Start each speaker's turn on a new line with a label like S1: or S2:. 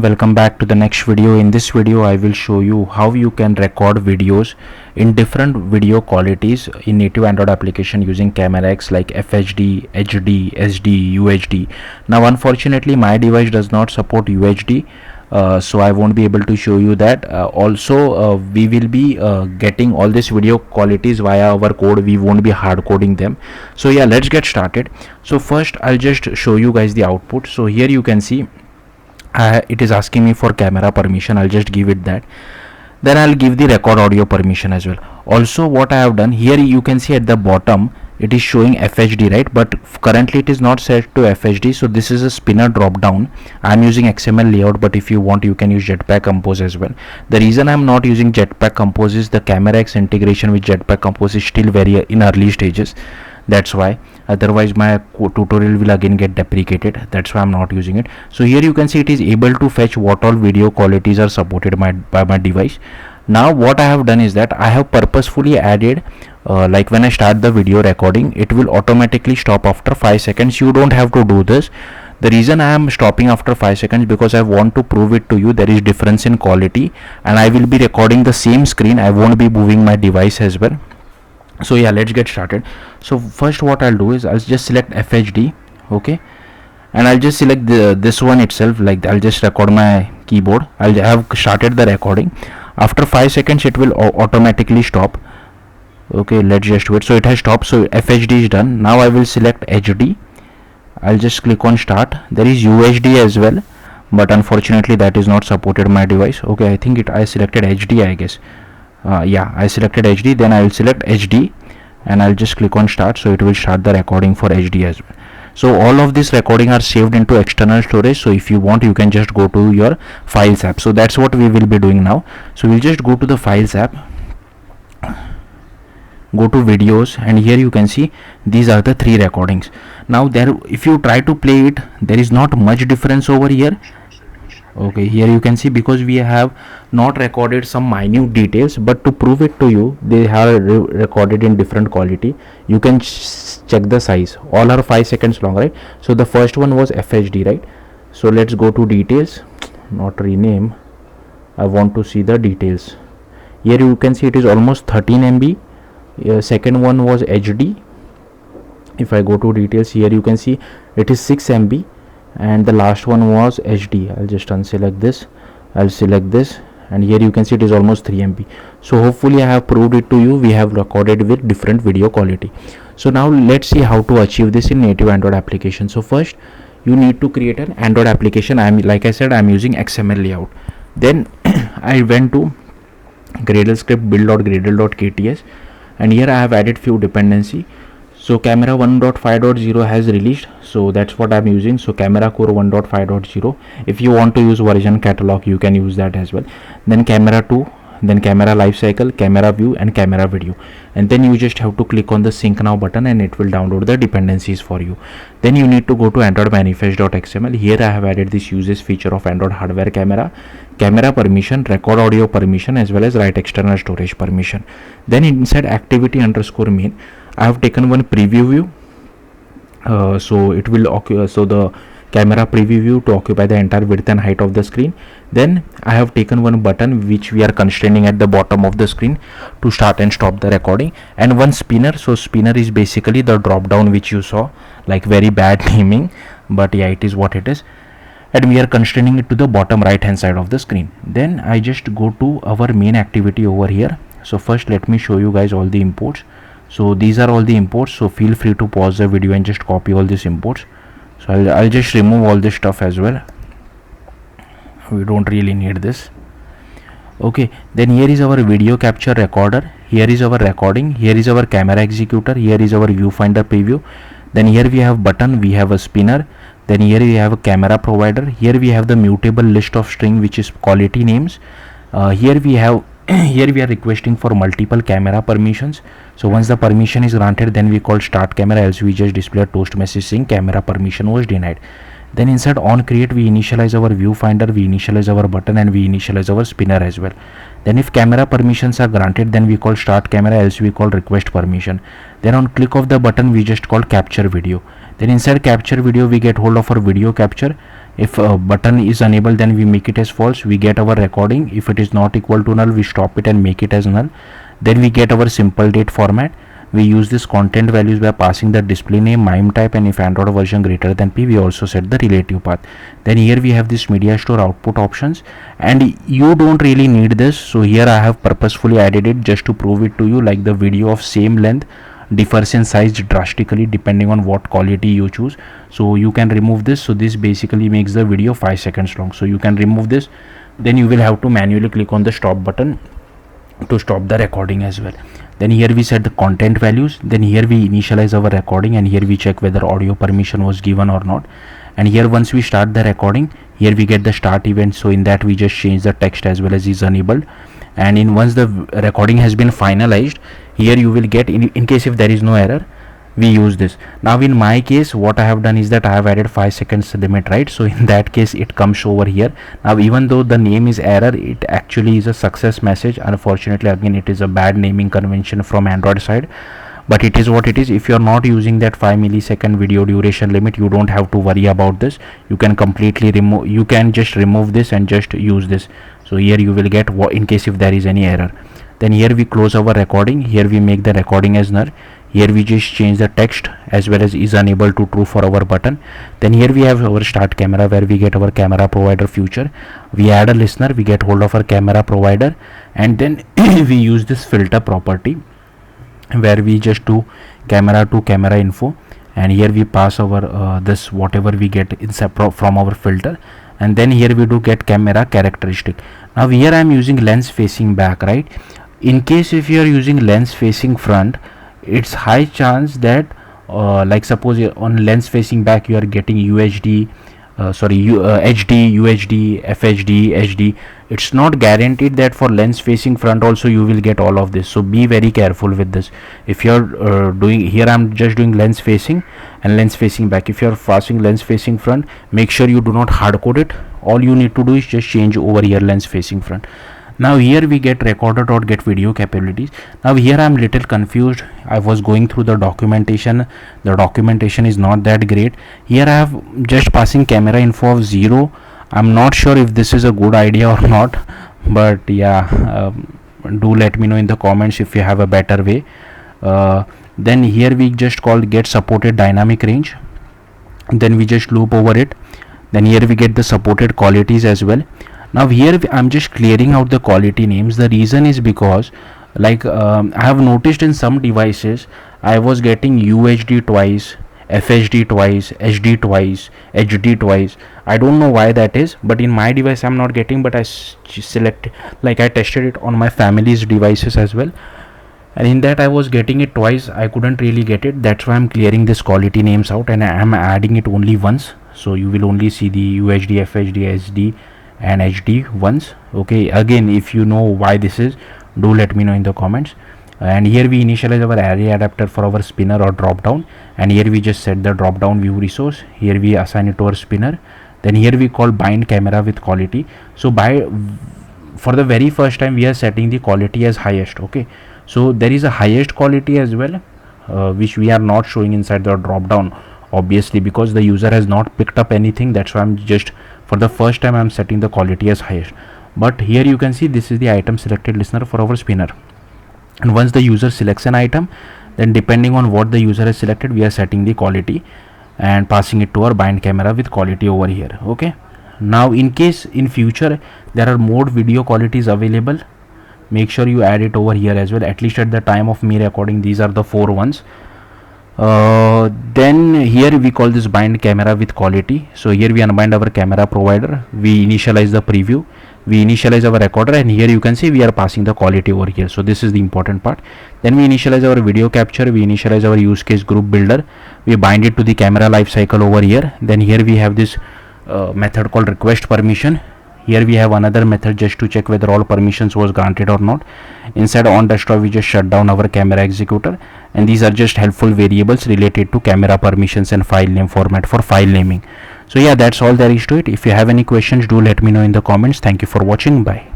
S1: Welcome back to the next video. In this video I will show you how you can record videos in different video qualities in native Android application using CameraX like FHD, HD, SD, UHD. Now unfortunately my device does not support UHD, so I won't be able to show you that. Also we will be getting all these video qualities via our code. We won't be hard coding them. So yeah, let's get started. So first I'll just show you guys the output. So here you can see it is asking me for camera permission. I'll just give it that. Then I'll give the record audio permission as well. Also what I have done here, you can see at the bottom it is showing FHD, right? But currently it is not set to FHD, so this is a spinner drop down. I'm using XML layout, but if you want you can use Jetpack Compose as well. The reason I'm not using Jetpack Compose is the CameraX integration with Jetpack Compose is still very in early stages. That's why, otherwise my tutorial will again get deprecated. That's why I'm not using it. So here you can see it is able to fetch what all video qualities are supported by my device. Now what I have done is that I have purposefully added like when I start the video recording, it will automatically stop after 5 seconds. You don't have to do this. The reason I am stopping after 5 seconds because I want to prove it to you there is difference in quality, and I will be recording the same screen. I won't be moving my device as well. So yeah, let's get started. So first what I'll do is I'll just select FHD, okay, and I'll just select this one itself. Like I'll just record my keyboard. I'll have started the recording. After 5 seconds it will automatically stop. Okay, let's just wait. So it has stopped. So FHD is done. Now I will select HD. I'll just click on start. There is UHD as well, but unfortunately that is not supported on my device. Okay, I think I selected HD, I guess. Yeah, I selected HD. Then I will select HD and I'll just click on start. So it will start the recording for HD as well. So all of this recording are saved into external storage. So if you want you can just go to your files app. So that's what we will be doing now. So we'll just go to the files app, go to videos, and here you can see these are the 3 recordings. Now there, if you try to play it, there is not much difference over here. Okay, here you can see because we have not recorded some minute details, but to prove it to you they have recorded in different quality. You can check the size, all are 5 seconds long, right? So the first one was FHD, right? So let's go to details, not rename. I want to see the details. Here you can see it is almost 13 MB. Second one was HD. If I go to details, here you can see it is 6 MB. And the last one was HD. I'll just unselect this, I'll select this, and here you can see it is almost 3 MB. So hopefully I have proved it to you. We have recorded with different video quality. So now let's see how to achieve this in native Android application. So first you need to create an Android application. Like I said, I'm using XML layout. Then I went to Gradle script build.gradle.kts, and here I have added few dependency. So camera 1.5.0 has released, so that's what I'm using. So camera core 1.5.0. if you want to use version catalog you can use that as well. Then camera 2, then camera lifecycle, camera view, and camera video, and then you just have to click on the sync now button and it will download the dependencies for you. Then you need to go to android manifest.xml. here I have added this uses feature of Android hardware camera, camera permission, record audio permission, as well as write external storage permission. Then inside activity underscore main I have taken one preview view. So it will so the camera preview view to occupy the entire width and height of the screen. Then I have taken one button which we are constraining at the bottom of the screen to start and stop the recording, and one spinner. So spinner is basically the drop down which you saw, like very bad naming, but yeah, it is what it is, and we are constraining it to the bottom right hand side of the screen. Then I just go to our main activity over here. So first let me show you guys all the imports. So these are all the imports, so feel free to pause the video and just copy all these imports. So I'll just remove all this stuff as well. We don't really need this. Okay, then here is our video capture recorder, here is our recording, here is our camera executor, here is our viewfinder preview. Then here we have button, we have a spinner, then here we have a camera provider, here we have the mutable list of string which is quality names. Here we have here we are requesting for multiple camera permissions. So once the permission is granted, then we call start camera, else we just display a toast message saying camera permission was denied. Then inside on create we initialize our viewfinder, we initialize our button, and we initialize our spinner as well. Then if camera permissions are granted, then we call start camera, else we call request permission. Then on click of the button we just call capture video. Then inside capture video we get hold of our video capture. If a button is enabled, then we make it as false, we get our recording. If it is not equal to null, we stop it and make it as null. Then we get our simple date format. We use this content values by passing the display name, MIME type, and if Android version greater than P, we also set the relative path. Then here we have this media store output options, and you don't really need this, so here I have purposefully added it just to prove it to you, like the video of same length differs in size drastically depending on what quality you choose. So you can remove this. So this basically makes the video 5 seconds long, so you can remove this. Then you will have to manually click on the stop button to stop the recording as well. Then here we set the content values. Then here we initialize our recording, and here we check whether audio permission was given or not. And here once we start the recording, here we get the start event. So in that we just change the text as well as is enabled. And in once the recording has been finalized, here you will get, in case if there is no error, we use this. Now in my case, what I have done is that I have added 5 seconds limit, right? So in that case it comes over here. Now even though the name is error, it actually is a success message. Unfortunately, again, it is a bad naming convention from Android side, but it is what it is. If you are not using that 5 millisecond video duration limit, you don't have to worry about this. You can completely remove, you can just remove this and just use this. So here you will get in case if there is any error. Then here we close our recording. Here we make the recording as null. Here we just change the text as well as is unable to true for our button. Then here we have our start camera, where we get our camera provider feature. We add a listener, we get hold of our camera provider, and then we use this filter property where we just do camera to camera info, and here we pass our this whatever we get inside from our filter, and then here we do get camera characteristic. Now here I am using lens facing back, right? In case if you are using lens facing front, it's high chance that like suppose on lens facing back you are getting UHD, HD, UHD, FHD, HD. It's not guaranteed that for lens facing front also you will get all of this, so be very careful with this. If you are doing, here I'm just doing lens facing and lens facing back. If you are passing lens facing front, make sure you do not hard code it. All you need to do is just change over here lens facing front. Now here we get recorder.get video capabilities. Now here I'm little confused. I was going through the documentation. The documentation is not that great. Here I have just passing camera info of 0. I'm not sure if this is a good idea or not, but yeah, do let me know in the comments if you have a better way. Then here we just call get supported dynamic range. Then we just loop over it. Then here we get the supported qualities as well. Now here I'm just clearing out the quality names. The reason is because like I have noticed in some devices I was getting UHD twice, FHD twice, HD twice, HD twice. I don't know why that is, but in my device I'm not getting, but I select, like I tested it on my family's devices as well, and in that I was getting it twice. I couldn't really get it. That's why I'm clearing this quality names out, and I am adding it only once. So you will only see the UHD, FHD, SD and HD once. Okay, again, if you know why this is, do let me know in the comments. And here we initialize our array adapter for our spinner or drop down, and here we just set the drop down view resource. Here we assign it to our spinner. Then here we call bind camera with quality. So for the very first time we are setting the quality as highest. Okay, so there is a highest quality as well, which we are not showing inside the drop down, obviously because the user has not picked up anything. That's why I'm just, for the first time I'm setting the quality as highest. But here you can see this is the item selected listener for our spinner, and once the user selects an item, then depending on what the user has selected, we are setting the quality and passing it to our bind camera with quality over here. Okay, now in case in future there are more video qualities available, make sure you add it over here as well. At least at the time of me recording, these are the 4 ones. Then here we call this bind camera with quality. So here we unbind our camera provider, we initialize the preview, we initialize our recorder, and here you can see we are passing the quality over here. So this is the important part. Then we initialize our video capture, we initialize our use case group builder, we bind it to the camera lifecycle over here. Then here we have this method called request permission. Here we have another method just to check whether all permissions was granted or not. Inside on desktop we just shut down our camera executor, and these are just helpful variables related to camera permissions and file name format for file naming. So yeah, that's all there is to it. If you have any questions, do let me know in the comments. Thank you for watching. Bye.